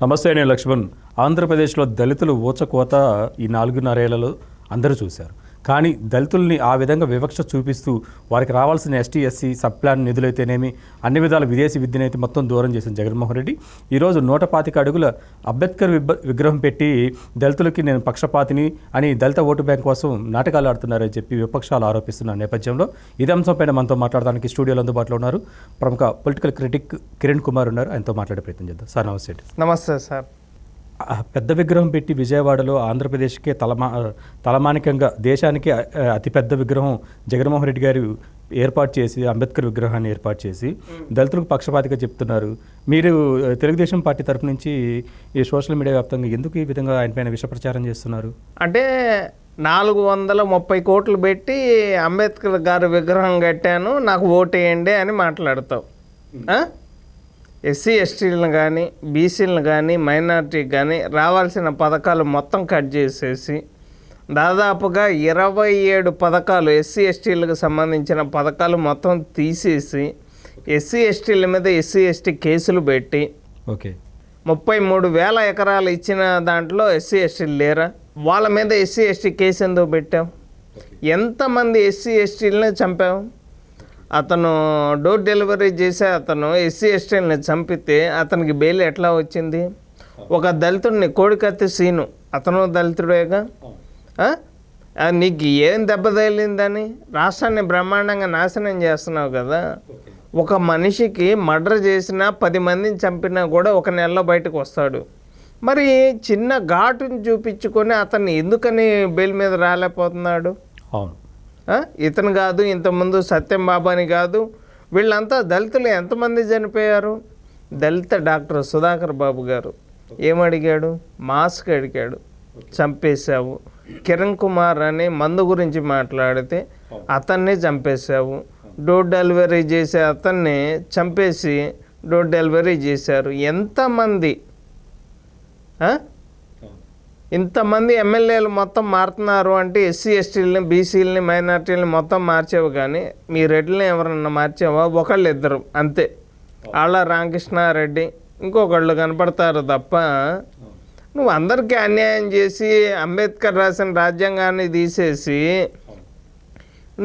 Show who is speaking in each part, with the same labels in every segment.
Speaker 1: నమస్తే, నేను లక్ష్మణ్. ఆంధ్రప్రదేశ్లో దళితులు ఊచకోత ఈ 4.5 ఏళ్లలో అందరూ చూశారు. కానీ దళితుల్ని ఆ విధంగా వివక్ష చూపిస్తూ వారికి రావాల్సిన ఎస్టీ ఎస్సీ సబ్ ప్లాన్ నిధులైతేనేమి అన్ని విధాల విదేశీ విద్యనైతే మొత్తం దూరం చేసిన జగన్మోహన్ రెడ్డి ఈరోజు 125 అడుగుల అంబేద్కర్ విగ్రహం పెట్టి దళితులకి నేను పక్షపాతిని అని దళిత ఓటు బ్యాంక్ కోసం నాటకాలు ఆడుతున్నారని చెప్పి విపక్షాలు ఆరోపిస్తున్న నేపథ్యంలో ఇదే అంశంపైన మనతో మాట్లాడడానికి స్టూడియోలో అందుబాటులో ఉన్నారు ప్రముఖ పొలిటికల్ క్రిటిక్ కిరణ్ కుమార్ ఉన్నారు. ఆయనతో మాట్లాడే ప్రయత్నం చేద్దాం. సార్ నమస్తే.
Speaker 2: నమస్తే సార్.
Speaker 1: పెద్ద విగ్రహం పెట్టి విజయవాడలో ఆంధ్రప్రదేశ్కే తలమానికంగా దేశానికి అతిపెద్ద విగ్రహం జగన్మోహన్ రెడ్డి గారు ఏర్పాటు చేసి అంబేద్కర్ విగ్రహాన్ని ఏర్పాటు చేసి దళితులకు పక్షపాతిగా చెప్తున్నారు. మీరు తెలుగుదేశం పార్టీ తరఫు నుంచి ఈ సోషల్ మీడియా వ్యాప్తంగా ఎందుకు ఈ విధంగా ఆయన పైన విష ప్రచారం చేస్తున్నారు?
Speaker 2: అంటే 430 కోట్లు పెట్టి అంబేద్కర్ గారి విగ్రహం కట్టాను, నాకు ఓటేయండి అని మాట్లాడతావు. ఎస్సీ ఎస్టీలను కానీ బీసీలను కానీ మైనార్టీకి కానీ రావాల్సిన పథకాలు మొత్తం కట్ చేసేసి దాదాపుగా 27 పథకాలు ఎస్సీ ఎస్టీలకు సంబంధించిన పథకాలు మొత్తం తీసేసి ఎస్సీ ఎస్టీల మీద ఎస్సీ ఎస్టీ కేసులు పెట్టి 33,000 ఎకరాలు ఇచ్చిన దాంట్లో ఎస్సీ ఎస్టీలు లేరా? వాళ్ళ మీద ఎస్సీ ఎస్టీ కేసు ఎందుకు పెట్టావు? ఎంతమంది ఎస్సీ ఎస్టీలని చంపావు? అతను డోర్ డెలివరీ చేసే అతను ఎస్సీ ఎస్టీలని చంపితే అతనికి బెయిల్ ఎట్లా వచ్చింది? ఒక దళితుడిని కోడికత్తి సీను, అతను దళితుడేగా. నీకు ఏం దెబ్బ తగిలిందని రాష్ట్రాన్ని బ్రహ్మాండంగా నాశనం చేస్తున్నావు కదా. ఒక మనిషికి మర్డర్ చేసినా 10 మందిని చంపినా కూడా 1 నెలలో బయటకు వస్తాడు. మరి చిన్న ఘాటుని చూపించుకొని అతన్ని ఎందుకని బెయిల్ మీద రాలేకపోతున్నాడు?
Speaker 1: అవును,
Speaker 2: ఇతను కాదు, ఇంతకుముందు సత్యం బాబు అని కాదు, వీళ్ళంతా దళితులు ఎంతమంది చనిపోయారు? దళిత డాక్టర్ సుధాకర్ బాబు గారు ఏమడిగాడు? మాస్క్ అడిగాడు, చంపేశావు. కిరణ్ కుమార్ అని మందు గురించి మాట్లాడితే అతన్ని చంపేశావు. డోర్ డెలివరీ చేసే అతన్ని చంపేసి డోర్ డెలివరీ చేశారు. ఎంతమంది ఇంతమంది ఎమ్మెల్యేలు మొత్తం మారుతున్నారు అంటే ఎస్సీ ఎస్టీలని బీసీలని మైనార్టీలని మొత్తం మార్చేవు, కానీ మీ రెడ్లని ఎవరన్నా మార్చేవా? ఒకళ్ళు ఇద్దరు అంతే, ఆళ్ళ రామకృష్ణారెడ్డి ఇంకొకళ్ళు కనపడతారు తప్ప నువ్వు అందరికీ అన్యాయం చేసి అంబేద్కర్ రాసిన రాజ్యాంగాన్ని తీసేసి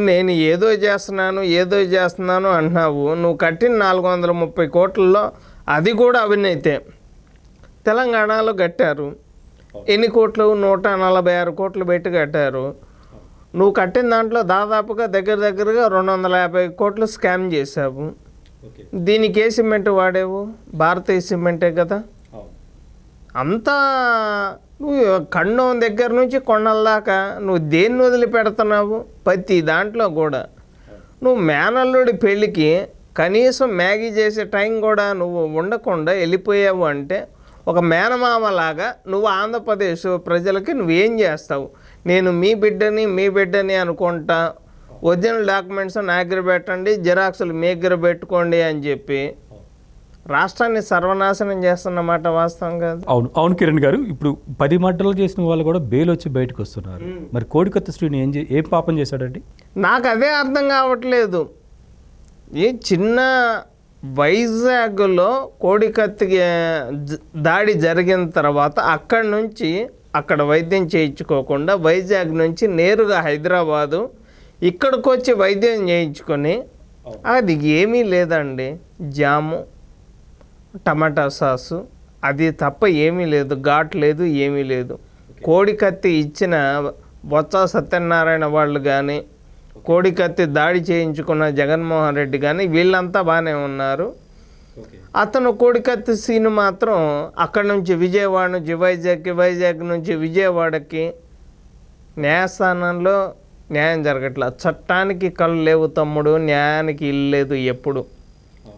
Speaker 2: నేను ఏదో చేస్తున్నాను అంటున్నావు. నువ్వు కట్టిన 430 కోట్లలో అది కూడా అవినీతే. తెలంగాణలో కట్టారు ఎన్ని కోట్లు? 146 కోట్లు పెట్టి కట్టారు. నువ్వు కట్టిన దాంట్లో దాదాపుగా దగ్గరగా 250 కోట్లు స్కామ్ చేసావు. దీనికి ఏ సిమెంట్ వాడేవు? భారతీయ సిమెంటే కదా. అంతా నువ్వు ఖండం దగ్గర నుంచి కొండల దాకా నువ్వు దేన్ని వదిలిపెడుతున్నావు? ప్రతి దాంట్లో కూడా నువ్వు మేనల్లుడి పెళ్ళికి కనీసం మ్యాగీ చేసే టైం కూడా నువ్వు ఉండకుండా వెళ్ళిపోయావు అంటే ఒక మేనమామలాగా నువ్వు ఆంధ్రప్రదేశ్ ప్రజలకి నువ్వేం చేస్తావు? నేను మీ బిడ్డని అనుకుంటా, ఒరిజినల్ డాక్యుమెంట్స్ నా దగ్గర పెట్టండి, జిరాక్సులు మీ దగ్గర పెట్టుకోండి అని చెప్పి రాష్ట్రాన్ని సర్వనాశనం చేస్తున్నమాట వాస్తవం కాదు.
Speaker 1: అవును కిరణ్ గారు, ఇప్పుడు 10 మర్డర్లు చేసిన వాళ్ళు కూడా బెయిల్ వచ్చి బయటకు వస్తున్నారు. మరి కోడికత్తి శ్రీని ఏం పాపం చేశాడండి?
Speaker 2: నాకు అదే అర్థం కావట్లేదు. ఈ చిన్న వైజాగ్లో కోడికత్తి దాడి జరిగిన తర్వాత అక్కడి నుంచి అక్కడ వైద్యం చేయించుకోకుండా వైజాగ్ నుంచి నేరుగా హైదరాబాదు ఇక్కడికి వచ్చి వైద్యం చేయించుకొని అది ఏమీ లేదండి, జాము టమాటా సాసు అది తప్ప ఏమీ లేదు, ఘాట్ లేదు, ఏమీ లేదు. కోడికత్తి ఇచ్చిన బొత్స సత్యనారాయణ వాళ్ళు కానీ కోడికత్తి దాడి చేయించుకున్న జగన్మోహన్ రెడ్డి కానీ వీళ్ళంతా బాగానే ఉన్నారు. అతను కోడికత్తి సీను మాత్రం అక్కడి నుంచి విజయవాడ నుంచి వైజాగ్ నుంచి విజయవాడకి న్యాయస్థానంలో న్యాయం జరగట్లా. చట్టానికి కళ్ళు లేవు తమ్ముడు, న్యాయానికి ఇల్లు లేదు. ఎప్పుడు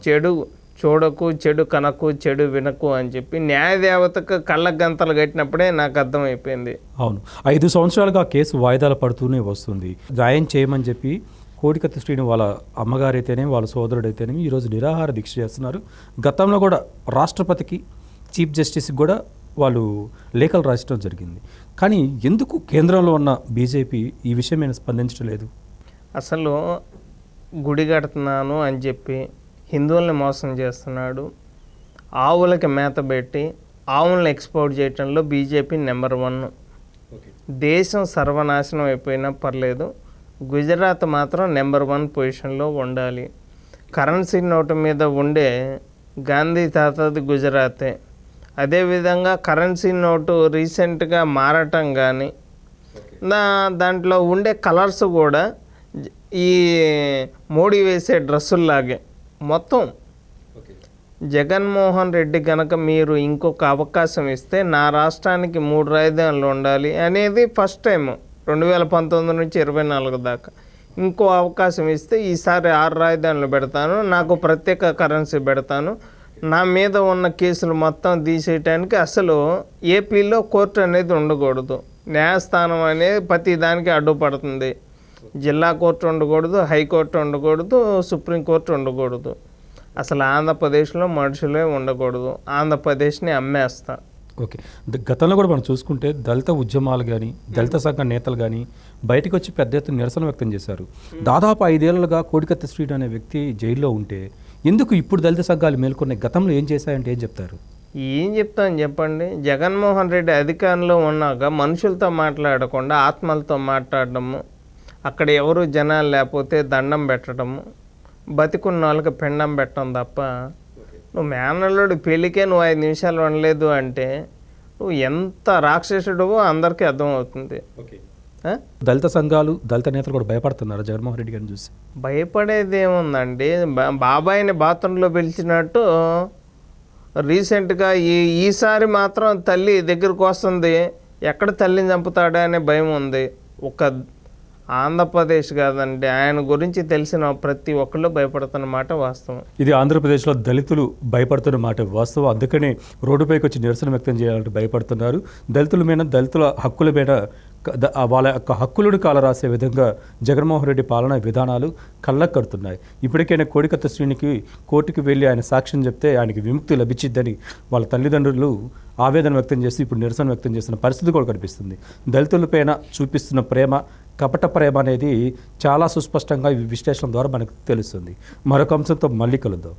Speaker 2: చెడు చూడకు, చెడు కనకు, చెడు వినకు అని చెప్పి న్యాయదేవతకు కళ్ళ గంతలు కట్టినప్పుడే నాకు అర్థమైపోయింది.
Speaker 1: అవును, 5 సంవత్సరాలుగా కేసు వాయిదాలు పడుతూనే వస్తుంది. న్యాయం చేయమని చెప్పి కోడికత్తి శ్రీని వాళ్ళ అమ్మగారైతేనేమి వాళ్ళ సోదరుడైతేనేమి ఈరోజు నిరాహార దీక్ష చేస్తున్నారు. గతంలో కూడా రాష్ట్రపతికి చీఫ్ జస్టిస్కి కూడా వాళ్ళు లేఖలు రాసడం జరిగింది. కానీ ఎందుకు కేంద్రంలో ఉన్న బీజేపీ ఈ విషయం మీద స్పందించడం లేదు?
Speaker 2: అసలు గుడి కడుతున్నాను అని చెప్పి హిందువుల్ని మోసం చేస్తున్నాడు. ఆవులకి మేత పెట్టి ఆవులను ఎక్స్పోర్ట్ చేయటంలో బీజేపీ నెంబర్ 1. దేశం సర్వనాశనం అయిపోయినా పర్లేదు, గుజరాత్ మాత్రం నెంబర్ 1 పొజిషన్లో ఉండాలి. కరెన్సీ నోటు మీద ఉండే గాంధీ తాతది గుజరాతే. అదేవిధంగా కరెన్సీ నోటు రీసెంట్గా మారటం కానీ దాంట్లో ఉండే కలర్స్ కూడా ఈ మోడీ వేసే డ్రెస్సుల్లాగే మొత్తం. జగన్మోహన్ రెడ్డి కనుక మీరు ఇంకొక అవకాశం ఇస్తే నా రాష్ట్రానికి 3 రాజధానులు ఉండాలి అనేది ఫస్ట్ టైం 2019 నుంచి 24 దాకా. ఇంకో అవకాశం ఇస్తే ఈసారి 6 రాజధానులు పెడతాను, నాకు ప్రత్యేక కరెన్సీ పెడతాను, నా మీద ఉన్న కేసులు మొత్తం తీసేయటానికి అసలు ఏపీలో కోర్టు అనేది ఉండకూడదు. న్యాయస్థానం అనేది ప్రతి దానికి అడ్డుపడుతుంది. జిల్లా కోర్టు ఉండకూడదు, హైకోర్టు ఉండకూడదు, సుప్రీంకోర్టు ఉండకూడదు. అసలు ఆంధ్రప్రదేశ్లో మనుషులే ఉండకూడదు. ఆంధ్రప్రదేశ్ని అమ్మేస్తా.
Speaker 1: ఓకే, గతంలో కూడా మనం చూసుకుంటే దళిత ఉద్యమాలు కానీ దళిత సంఘ నేతలు కానీ బయటకు వచ్చి పెద్ద ఎత్తున నిరసన వ్యక్తం చేశారు. దాదాపు 5 ఏళ్లుగా కోడికత్తి శ్రీను అనే వ్యక్తి జైల్లో ఉంటే ఎందుకు ఇప్పుడు దళిత సంఘాలు మేల్కొన్నాయి? గతంలో ఏం చేశాయంటే ఏం చెప్తారు?
Speaker 2: ఏం చెప్తాను చెప్పండి. జగన్మోహన్ రెడ్డి అధికారంలో ఉన్నాక మనుషులతో మాట్లాడకుండా ఆత్మలతో మాట్లాడడము, అక్కడ ఎవరు జనాలు లేకపోతే దండం పెట్టడము, బతికున్న వాళ్ళకి పిండం పెట్టడం తప్ప, నువ్వు మేనల్లుడి పెళ్ళికే నువ్వు 5 నిమిషాలు ఉండలేదు అంటే నువ్వు ఎంత రాక్షసుడివో అందరికీ అర్థమవుతుంది.
Speaker 1: దళిత సంఘాలు దళిత నేతలు కూడా భయపడుతున్నారు జగన్మోహన్ రెడ్డి గారిని చూసి.
Speaker 2: భయపడేది ఏముందండి? బాబాయిని బాత్రూంలో పిలిచినట్టు రీసెంట్గా ఈసారి మాత్రం తల్లి దగ్గరకు వస్తుంది, ఎక్కడ తల్లిని చంపుతాడా అనే భయం ఉంది. ఒక ఆంధ్రప్రదేశ్ కాదండి, ఆయన గురించి తెలిసిన ప్రతి ఒక్కళ్ళు భయపడుతున్న మాట వాస్తవం.
Speaker 1: ఇది ఆంధ్రప్రదేశ్లో దళితులు భయపడుతున్న మాట వాస్తవం. అందుకనే రోడ్డుపైకి వచ్చి నిరసన వ్యక్తం చేయాలంటే భయపడుతున్నారు. దళితుల మీద దళితుల హక్కుల మీద వాళ్ళ యొక్క హక్కులను కాలరాసే విధంగా జగన్మోహన్ రెడ్డి పాలనా విధానాలు కళ్ళకు కడుతున్నాయి. ఇప్పటికైనా కోడికత్తి శ్రీనికి కోర్టుకు వెళ్ళి ఆయన సాక్ష్యం చెప్తే ఆయనకి విముక్తి లభించిద్దని వాళ్ళ తల్లిదండ్రులు ఆవేదన వ్యక్తం చేసి ఇప్పుడు నిరసన వ్యక్తం చేస్తున్న పరిస్థితి కూడా కనిపిస్తుంది. దళితులపైన చూపిస్తున్న ప్రేమ కపట ప్రేమ అనేది చాలా సుస్పష్టంగా ఈ విశ్లేషణ ద్వారా మనకు తెలుస్తుంది. మరొక అంశంతో మళ్ళీ కలుద్దాం.